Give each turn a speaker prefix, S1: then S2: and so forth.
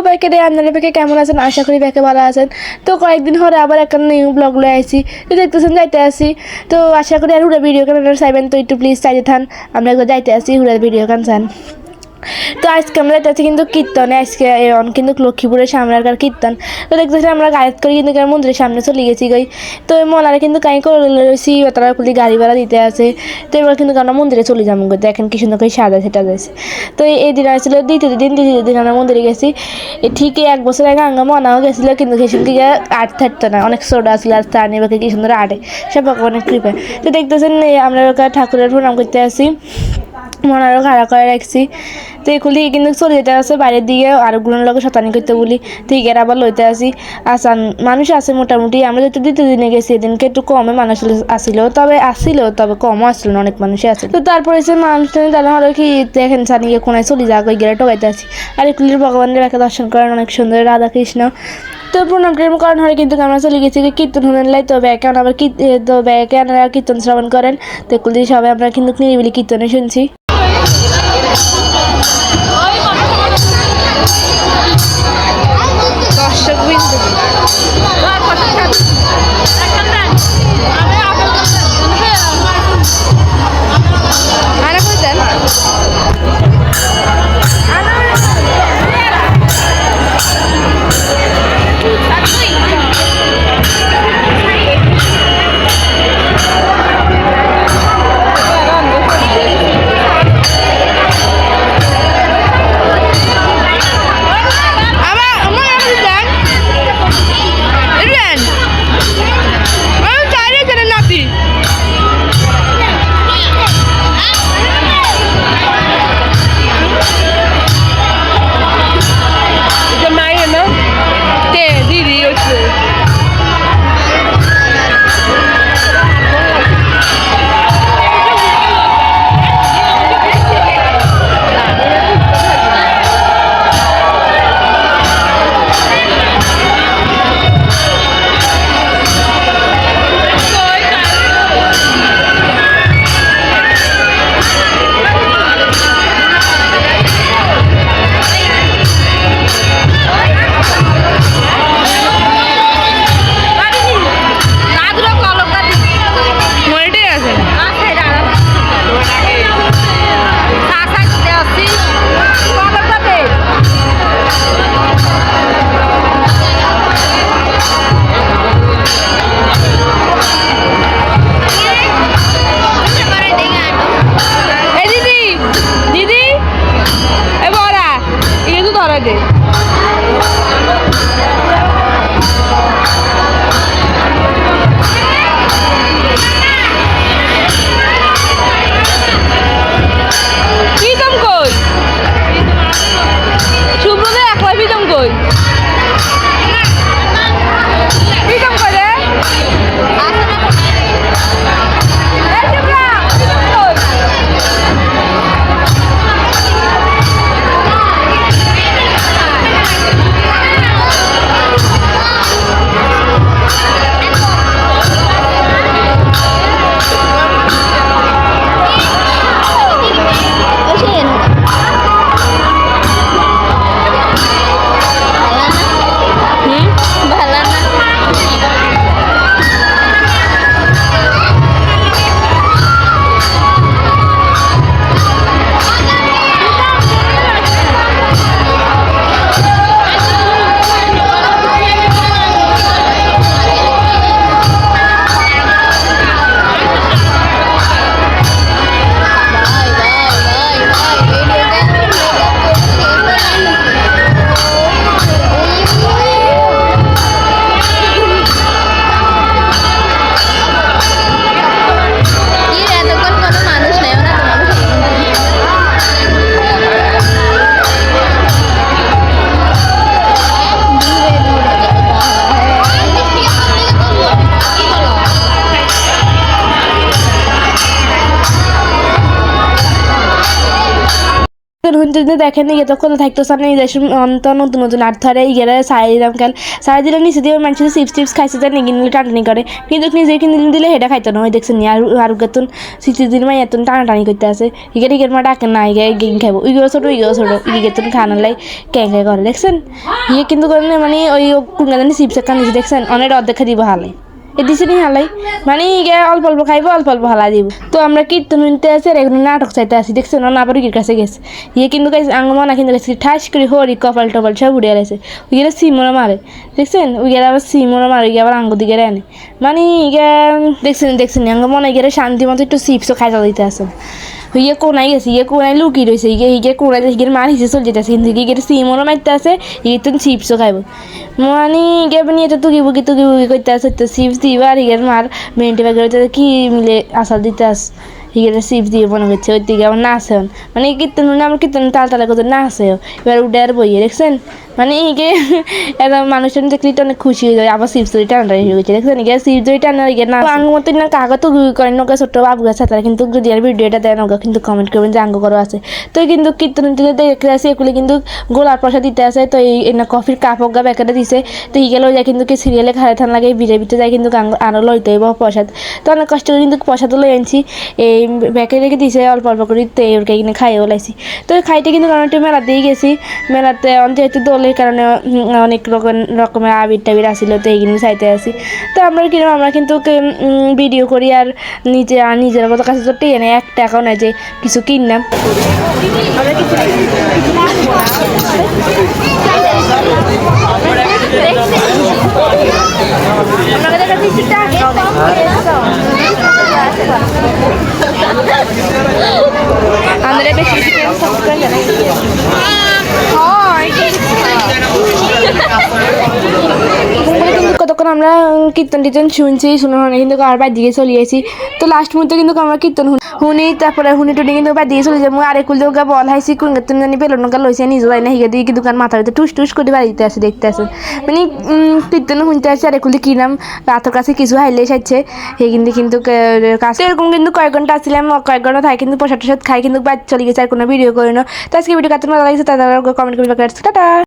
S1: ব্যাকে রে আপনারা ব্যাকে কেমন আছেন? আশা করি ব্যাকে ভালো আছেন। তো কয়েকদিন হরে আবার একটা নিউ ব্লগ লয়ে আইছি। তো দেখতেছেন যাইতে আসি। তো আশা করি আর হুড়া ভিডিও কেন চাইবেন, তো একটু প্লিজ চাইতে থান। আমরা একবার যাইতে আসি হুড়া ভিডিও কান চান। তো আজকে আমরা যাচ্ছি কিন্তু কীর্তনে, আজকে কিন্তু লক্ষ্মীপুরের সামনেকার কীর্তন। তো দেখতেছি আমরা গাড়ি করে কিন্তু মন্দিরের সামনে চলে গেছি গই। তো মনারা কিন্তু কাই করে রয়েছি, তারা খুলি গাড়ি ভাড়া দিতে আছে। তো এবার কিন্তু আমরা মন্দিরে চলে যাবো, দেখেন কি সুন্দর করে সাজা সেটা যাচ্ছে। তো এই দিন আসছিল দ্বিতীয় দিন আমরা মন্দিরে গেছি। ঠিকই 1 বছর আগে আঙ্গা মনাও গেছিলো, কিন্তু সেসব কি আট থাকতো না, অনেক সোডা আসলে আর তা নিয়ে কি সুন্দর আটে, সে অনেক কৃপা। তো দেখতেছেন আমরা ঠাকুরের প্রণাম করতে আসি, মনারও খাড়া করে রাখছি। তো এগুলি কিন্তু চলে যেতে আছে বাইরের দিকে, আরেকগুলোর লোক শতানি করতে বলি। ঠিক এর আবার লইতে আসি আসান মানুষ আছে মোটামুটি। আমরা যেহেতু দ্বিতীয় দিনে গেছি, এদিনকে একটু কমে মানুষ আসিল, তবে কমও আসলো না, অনেক মানুষই আছে। তো তারপরে এসে মানুষ তারা হলো কি দেখেন সানিয়ে কোনায় চলে যাক, ওই গেলে টোকাইতে আসি। আর এগুলির ভগবানের একে দর্শন করেন অনেক সুন্দর, রাধা কৃষ্ণ। তো প্রণাম ট্রেম করার হলে কিন্তু আমরা চলে গেছি কীর্তন শুনেন লাই। তো ব্যাকে আবার তো ব্যাকে আপনারা কীর্তন শ্রবণ করেন। তো এগুলি সবাই আমরা কিন্তু নিরিবিলি কীর্তনে শুনছি। কীর্তন শুনতে দেখেন ইয়ে তো কোথাও থাকতো সামনে অন্ত নতুন নতুন আর ধরে ইয়েরা সারাই দিলাম কাল সারাই দিলে নিচে দিয়ে মানুষের চিপস খাইছে যায় নিয়ে কিনলে টানাটানি করে কিন্তু নিজে কিনে দিলে সেটা খাইতো না ওই দেখছেন আর গেতন 60 দিন মাই এত টানাটানি করতে আছে ইগের মা ডাকেন না গেম খাইবো ইগেও ছোটো ইগে গেতন খানালাই ক্যাং করে দেখছেন ইয়ে কিন্তু মানে ওই কোন জানি চিপসের কান নিচে দেখছেন অনেক অর্ধেক দিব হালাই দিছে নি হালাই মানে ইগে অল্প অল্প খাইবো অল্প অল্প হালা দিব তো আমরা কীর্তন শুনতে আছি আর এগুলো নাটক চাইতে আসি দেখছেন না আবার ইগের কাছে গেছে ইয়ে কিন্তু আঙ্গমনা কিন্তু গেছে ঠাস করে হরি কপাল টপাল সব উড়ে গেছে ওইগুলো সিমরা মারে দেখছেন ওইগুলো আবার সিমরা মারে ওইগুলো আবার আঙ্গ দিকে আনে মানে ইগে দেখছেন আঙ্গমনা ইগে শান্তি মতো একটু চিপসও খাইতে দিতে আসেন ইয়ে কোনাই গেছে ইয়ে কোনাই লুকিয়ে রয়েছে ইগে কোনাই ইগের মার হিসেবে চলে যেতেছে কিন্তু ইগের সিমরও মারতে আছে ইগে তুমি চিপসও খাইব মানে ইগে নিয়ে তো তুকি বুকি করতে আসে তো চিপস দিব আর ইগের মার মেন্টি বাগের কি মিলে আসার দিতে আস ইগের চিপস দিয়ে মনে করছে ওই দিকে আমার নাচে মানে কীর্তন আমার কীর্তন তালতালা করতে নাচেও এবার উঠে আর বইয়ে দেখছেন মানে ইগে এত মানুষজন দেখলে তো অনেক খুশি হয়ে যায় আবার চিপস ধরে টানাটানি হয়ে গেছে দেখছেন ইগে চিপস ধরে টানা ইগে না আঙ্গ মতো না কাগজ তো করেন নৌকা ছোট্ট বাবু গাছ তারা কিন্তু যদি আর ভিডিওটা দেয় নৌকা কিন্তু কমেন্ট করবেন যে আঙ্গ করো আছে তো কিন্তু কীর্তন দেখতে আসে এগুলি কিন্তু গোলার প্রসাদ দিতে আসে তো এই না কফির কাপ হোক ব্যাকেটে দিছে তো ইগে লই যায় কিন্তু কি সিরিয়ালে খাওয়া থান লাগে বিড়ে ভিতরে যায় কিন্তু আরও লইতে হইব প্রসাদ তো অনেক কষ্ট করে কিন্তু প্রসাদও লই আনছি এই ব্যাকে রেখে দিছে অল্প অল্প করে ওরকে কিনে খাইও লাইছি তো খাইতে কিন্তু অনেকটা মেলা দিয়ে গেছি মেলাতে যেহেতু দোলের কারণে অনেক রকমের আবির টাবির আসিল তো এইগুলো চাইতে আসি তো আমরা কিন্তু ভিডিও করি আর নিজের মতো কাছে তো টেনে 1 টাকাও নেয় যে কিছু কিনলাম আমরা বেশি কতক্ষণ আমরা কীর্তন টির্তন শুনছি শুনে কিন্তু আর বাদ দিকে চলে আসি তো লাস্ট মুহূর্তে কিন্তু আমরা কীর্তন শুনি তারপরে শুনি টুনি কিন্তু বাদ দিয়ে চলে যাবো আর একুল দোকা বল হাইছি কোন তুমি জানি বেলুন নৌকা লইছে নিজে যায় না হিগে দিয়ে কিন্তু মাথার ভিতরে টুস করে বাড়িতে আসে দেখতে আসে মানে কীর্তন শুনতে আসছে আর একুল কি নাম রাতের কাছে কিছু হাইলে সাইছে সেই কিন্তু কাছে এরকম কিন্তু কয়েক ঘন্টা আসছিলাম কয়েক ঘন্টা থাকে কিন্তু প্রসাদ টসাদ খাই কিন্তু বাদ চলে গেছে আর কোনো ভিডিও করে না তো আজকে ভিডিও কাছে ভালো লাগছে তাদের কমেন্ট করে টাটা।